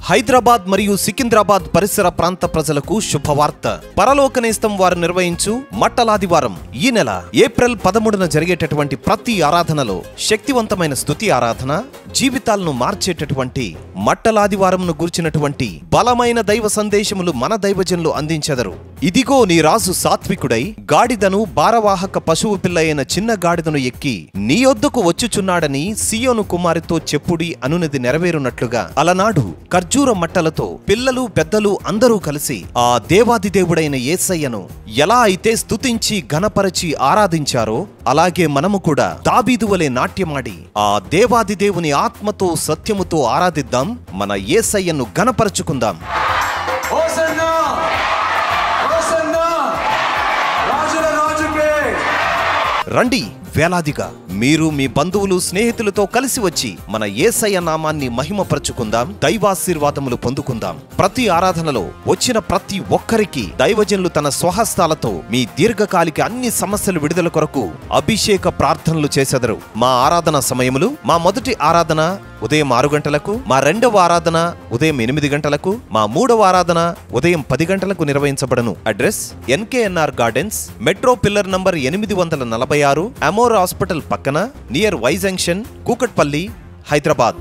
హైదరాబాద్ మరియు సికింద్రాబాద్ పరిసర ప్రాంత ప్రజలకు శుభవార్త. పరలోకనేస్తం వారు నిర్వహించు మట్టలాదివారం ఈ నెల ఏప్రిల్ 13న జరిగేటటువంటి ప్రతి ఆరాధనలో శక్తివంతమైన స్తుతి ఆరాధన, జీవితాలను మార్చేటటువంటి మట్టలాదివారంను గూర్చినటువంటి బలమైన దైవ సందేశములు మన దైవజనులు అందించెదరు. ఇదిగో నీ రాజు సాత్వికుడై గాడిదను భారవాహక పశువు పిల్ల అయిన చిన్న గాడిదను ఎక్కి నీ యొద్దకు వచ్చుచున్నాడని సియోను కుమారితో చెప్పుడి అనునది నెరవేరునట్లుగా అలనాడు ఖర్జూర మట్టలతో పిల్లలు పెద్దలు అందరూ కలిసి ఆ దేవాది దేవుడైన యేసయ్యను ఎలా అయితే స్తుతించి ఘనపరచి ఆరాధించారో అలాగే మనము కూడా దావీదు వలె నాట్యమాడి ఆ దేవాది దేవుని ఆత్మతో సత్యముతో ఆరాధిద్దాం. మన యేసయ్యను ఘనపరచుకుందాం. రండి, వేలాదిగా మీరు మీ బంధువులు స్నేహితులతో కలిసి వచ్చి మన యేసయ్య నామాన్ని మహిమపరచుకుందాం, దైవాశీర్వాదములు పొందుకుందాం. ప్రతి ఆరాధనలో వచ్చిన ప్రతి ఒక్కరికి దైవజనులు తన స్వహస్తాలతో మీ దీర్ఘకాలిక అన్ని సమస్యలు విడుదల కొరకు అభిషేక ప్రార్థనలు చేసెదరు. మా ఆరాధన సమయములు: మా మొదటి ఆరాధన ఉదయం 6 గంటలకు, మా రెండవ ఆరాధన ఉదయం 8 గంటలకు, మా మూడవ ఆరాధన ఉదయం 10 గంటలకు నిర్వహించబడను. Address: NKNR gardens, metro pillar number 846, Amor hospital పక్కన, near Y junction, Kukatpally, Hyderabad.